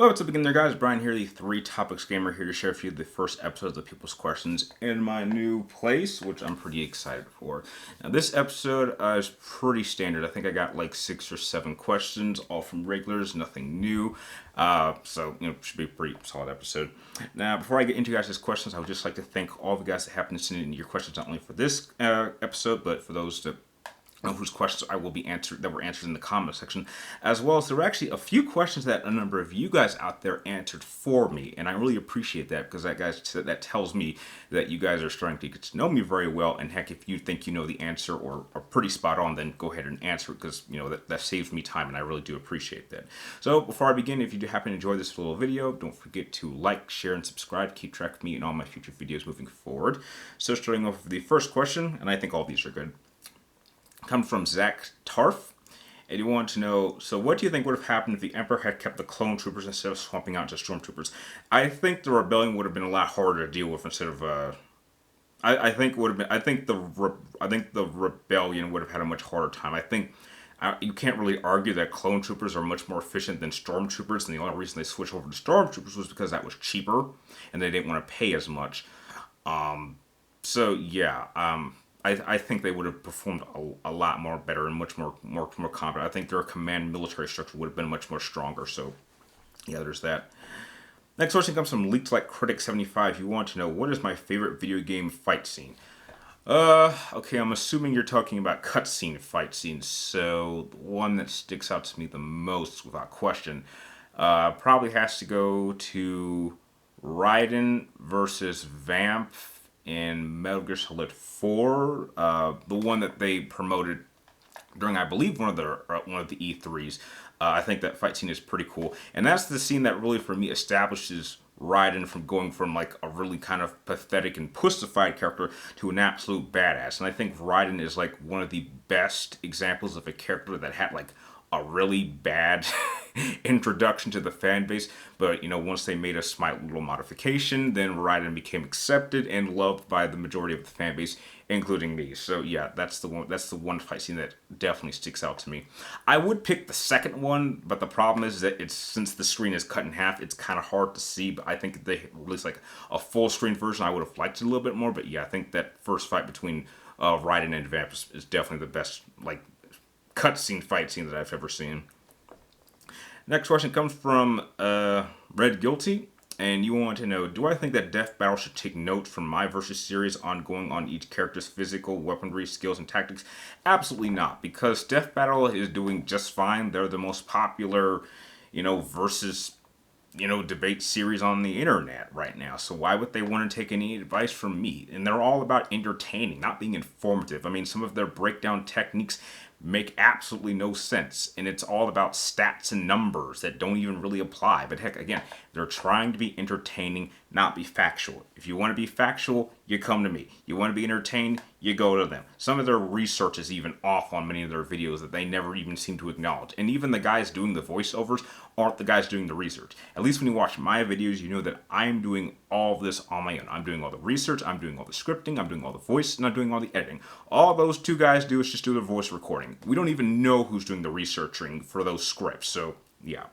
Well, what's up again there, guys? Brian here, the Three Topics Gamer, here to share with you the first episodes of People's Questions in my new place, which I'm pretty excited for. Now, this episode is pretty standard. I think I got like 6 or 7 questions, all from regulars, nothing new. Should be a pretty solid episode. Now, before I get into you guys' questions, I would just like to thank all the guys that happen to send in your questions, not only for this episode, but for those that whose questions I will be answered that were answered in the comment section, as well as there were actually a few questions that a number of you guys out there answered for me, and I really appreciate that because that tells me that you guys are starting to get to know me very well. And heck, if you think you know the answer or are pretty spot on, then go ahead and answer it because that saves me time, and I really do appreciate that. So before I begin, if you do happen to enjoy this little video, don't forget to like, share, and subscribe to keep track of me and all my future videos moving forward. So starting off with the first question, and I think all these are good. Comes from ZACK, and you want to know, so what do you think would have happened if the Emperor had kept the clone troopers instead of swapping out to stormtroopers? I think the rebellion would have been a lot harder to deal with instead of I think the rebellion would have had a much harder time. I think you can't really argue that clone troopers are much more efficient than stormtroopers, and the only reason they switched over to stormtroopers was because that was cheaper and they didn't want to pay as much. I think they would have performed a lot more better and much more competent. I think their command military structure would have been much more stronger. So, yeah, there's that. Next question comes from Leaked Like Critic 75. You want to know, what is my favorite video game fight scene? Okay, I'm assuming you're talking about cutscene fight scenes. So, the one that sticks out to me the most, without question, probably has to go to Raiden versus Vamp in Metal Gear Solid 4, the one that they promoted during, I believe, one of the E3s. I think that fight scene is pretty cool, and that's the scene that really, for me, establishes Raiden from going from like a really kind of pathetic and pussified character to an absolute badass. And I think Raiden is like one of the best examples of a character that had like a really bad introduction to the fan base, but once they made a slight little modification, then Raiden became accepted and loved by the majority of the fan base, including me. So yeah, that's the one fight scene that definitely sticks out to me. I would pick the second one, but the problem is that since the screen is cut in half, it's kind of hard to see. But I think if they released like a full screen version, I would have liked it a little bit more. But yeah, I think that first fight between Raiden and Vamp is definitely the best like cutscene fight scene that I've ever seen. Next question comes from Red Guilty, and you want to know, do I think that Death Battle should take note from my versus series ongoing on each character's physical, weaponry, skills, and tactics? Absolutely not, because Death Battle is doing just fine. They're the most popular, versus debate series on the internet right now. So why would they want to take any advice from me? And they're all about entertaining, not being informative. I mean, some of their breakdown techniques make absolutely no sense, and it's all about stats and numbers that don't even really apply. But heck, again, they're trying to be entertaining, not be factual. If you want to be factual, you come to me. You want to be entertained, you go to them. Some of their research is even off on many of their videos that they never even seem to acknowledge. And even the guys doing the voiceovers aren't the guys doing the research. At least when you watch my videos, you know that I'm doing all of this on my own. I'm doing all the research, I'm doing all the scripting, I'm doing all the voice, and I'm doing all the editing. All those two guys do is just do the voice recording. We don't even know who's doing the researching for those scripts, so yeah.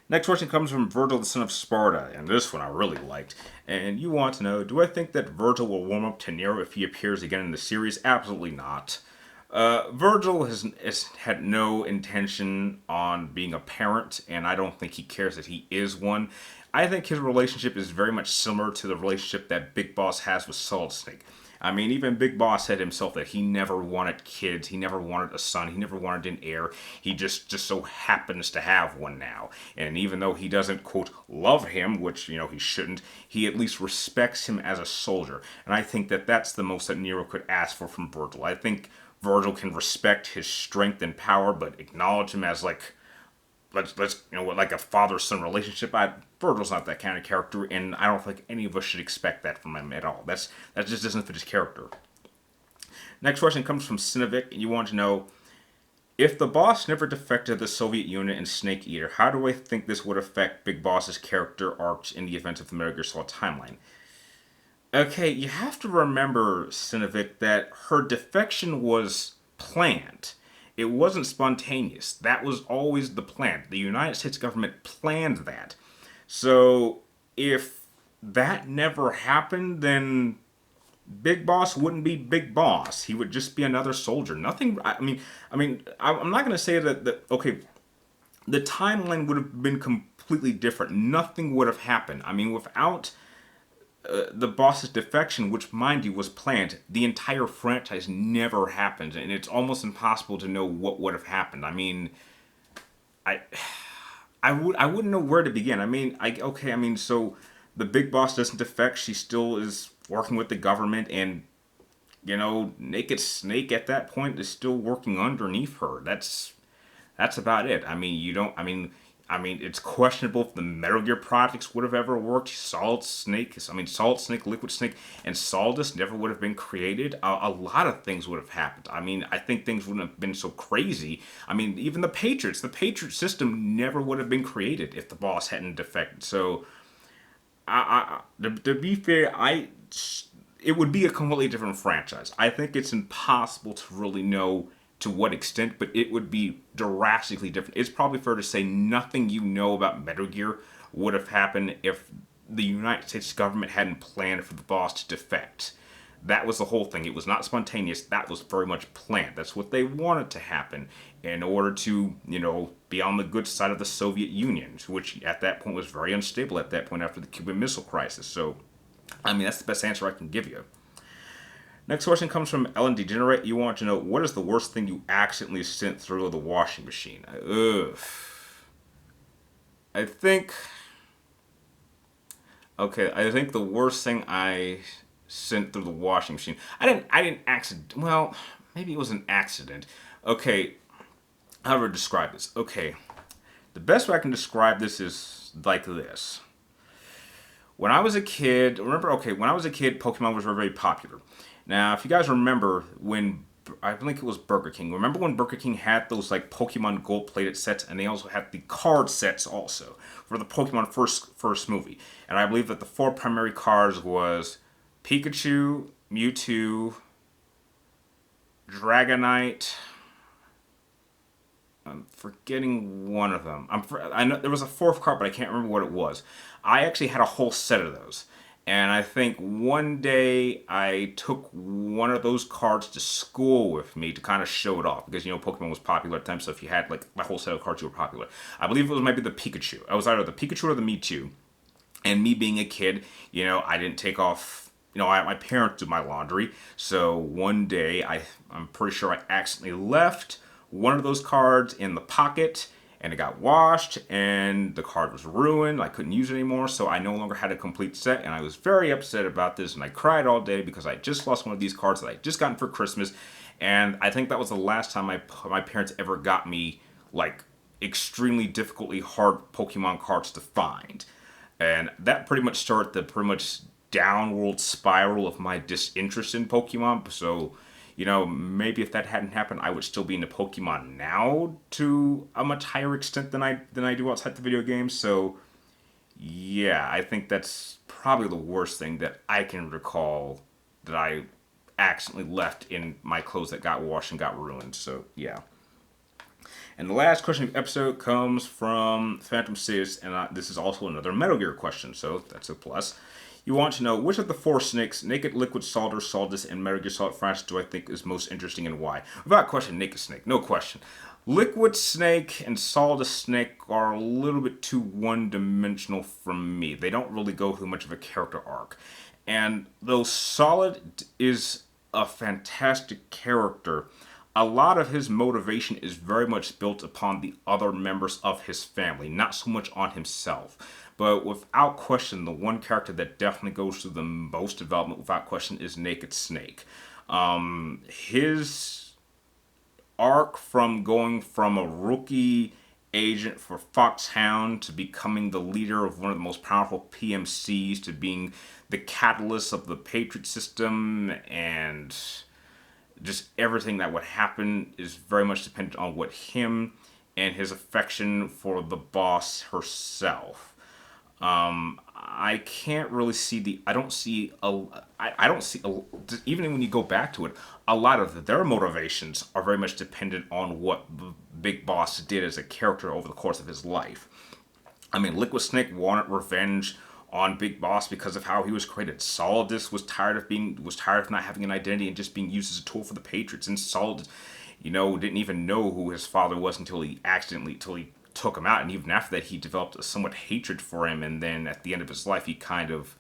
Next question comes from Virgil, the son of Sparda, and this one I really liked. And you want to know, do I think that Virgil will warm up to Nero if he appears again in the series? Absolutely not. Virgil has had no intention on being a parent, and I don't think he cares that he is one. I think his relationship is very much similar to the relationship that Big Boss has with Solid Snake. I mean, even Big Boss said himself that he never wanted kids, he never wanted a son, he never wanted an heir. He just so happens to have one now. And even though he doesn't, quote, love him, which, he shouldn't, he at least respects him as a soldier. And I think that that's the most that Nero could ask for from Virgil. I think Virgil can respect his strength and power, but acknowledge him as like like a father-son relationship. Virgil's not that kind of character, and I don't think any of us should expect that from him at all. That just doesn't fit his character. Next question comes from Sinovic, and you want to know, if the boss never defected to the Soviet Union and Snake Eater, how do I think this would affect Big Boss's character arc in the event of the Metal Gear Solid timeline? Okay, you have to remember, Sinovic, that her defection was planned. It wasn't spontaneous. That was always the plan. The United States government planned that. So if that never happened, then Big Boss wouldn't be Big Boss. He would just be another soldier. Nothing. I'm not going to say that. Okay, the timeline would have been completely different. Nothing would have happened. I mean, without the boss's defection, which, mind you, was planned, the entire franchise never happened, and it's almost impossible to know what would have happened. I mean, I, I wouldn't know where to begin. So the big boss doesn't defect. She still is working with the government, and Naked Snake at that point is still working underneath her. That's about it. I mean, you don't. It's questionable if the Metal Gear projects would have ever worked. Solid Snake, Liquid Snake, and Sawdust never would have been created. A lot of things would have happened. I mean, I think things wouldn't have been so crazy. I mean, even the Patriot system never would have been created if the boss hadn't defected. So, to be fair, it would be a completely different franchise. I think it's impossible to really know to what extent, but it would be drastically different. It's probably fair to say nothing you know about Metal Gear would have happened if the United States government hadn't planned for the boss to defect. That was the whole thing. It was not spontaneous. That was very much planned. That's what they wanted to happen in order to, be on the good side of the Soviet Union, which at that point was very unstable at that point after the Cuban Missile Crisis. So, that's the best answer I can give you. Next question comes from Ellen Degenerate. You want to know, what is the worst thing you accidentally sent through the washing machine? I think the worst thing I sent through the washing machine. I didn't accident. Well, maybe it was an accident. Okay, how do I describe this? Okay, the best way I can describe this is like this. When I was a kid, Pokemon was very, very popular. Now, if you guys remember I think it was Burger King. Remember when Burger King had those like Pokemon gold-plated sets, and they also had the card sets also for the Pokemon first movie. And I believe that the 4 primary cards was Pikachu, Mewtwo, Dragonite. I'm forgetting one of them. I know there was a 4th card, but I can't remember what it was. I actually had a whole set of those. And I think one day I took one of those cards to school with me to kind of show it off. Because, Pokemon was popular at the time, so if you had, like, my whole set of cards, you were popular. I believe it was maybe the Pikachu. I was either the Pikachu or the Mewtwo. And me being a kid, I didn't take off... my parents did my laundry. So one day, I'm pretty sure I accidentally left one of those cards in the pocket, and it got washed, and the card was ruined. I couldn't use it anymore, so I no longer had a complete set, and I was very upset about this, and I cried all day because I just lost one of these cards that I just gotten for Christmas, and I think that was the last time my parents ever got me, like, extremely difficultly hard Pokemon cards to find. And that pretty much started the pretty much downward spiral of my disinterest in Pokemon, so... maybe if that hadn't happened, I would still be into Pokemon now to a much higher extent than I do outside the video games. So, yeah, I think that's probably the worst thing that I can recall that I accidentally left in my clothes that got washed and got ruined. So, yeah. And the last question of the episode comes from Phantom Sis, and this is also another Metal Gear question, so that's a plus. You want to know, which of the 4 snakes, Naked, Liquid, Solder, Sawdust, and Metal Gear Solid franchise do I think is most interesting and why? Without question, Naked Snake. No question. Liquid Snake and Sawdust Snake are a little bit too one-dimensional for me. They don't really go through much of a character arc. And though Solid is a fantastic character, a lot of his motivation is very much built upon the other members of his family, not so much on himself. But without question, the one character that definitely goes through the most development, without question, is Naked Snake. His arc from going from a rookie agent for Foxhound to becoming the leader of one of the most powerful PMCs to being the catalyst of the Patriot system and just everything that would happen is very much dependent on what him and his affection for the boss herself. I can't really see the. I don't see a. I don't see a, even when you go back to it, a lot of their motivations are very much dependent on what Big Boss did as a character over the course of his life. I mean, Liquid Snake wanted revenge on Big Boss because of how he was created. Solidus was tired of not having an identity and just being used as a tool for the Patriots. And Solidus, didn't even know who his father was until he took him out. And even after that, he developed a somewhat hatred for him. And then at the end of his life, he kind of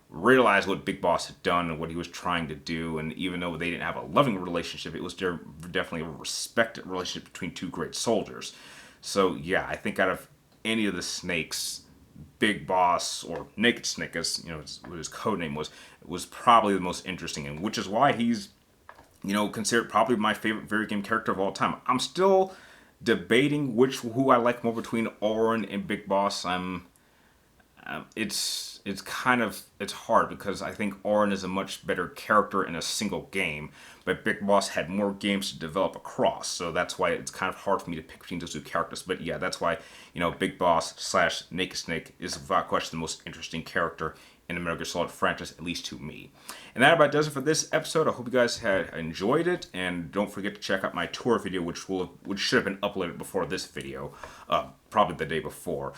realized what Big Boss had done and what he was trying to do. And even though they didn't have a loving relationship, it was definitely a respected relationship between two great soldiers. So yeah, I think out of any of the snakes, Big Boss, or Naked Snake, as what his code name was probably the most interesting, and which is why he's considered probably my favorite video game character of all time. I'm still debating who I like more between Orin and Big Boss. It's hard because I think Orin is a much better character in a single game, but Big Boss had more games to develop across, so that's why it's kind of hard for me to pick between those two characters. But yeah, that's why Big Boss / Naked Snake is without question the most interesting character in the Metal Gear Solid franchise, at least to me. And that about does it for this episode. I hope you guys had enjoyed it, and don't forget to check out my tour video, which should have been uploaded before this video, probably the day before,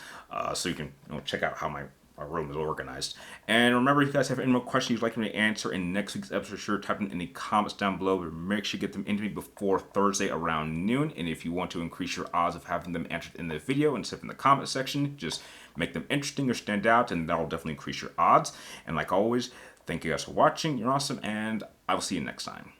so you can check out how my room is organized. And remember, if you guys have any more questions you'd like me to answer in next week's episode, sure type them in the comments down below. But make sure you get them into me before Thursday around noon. And if you want to increase your odds of having them answered in the video instead of in the comment section, just make them interesting or stand out, and that'll definitely increase your odds. And like always, thank you guys for watching. You're awesome, and I will see you next time.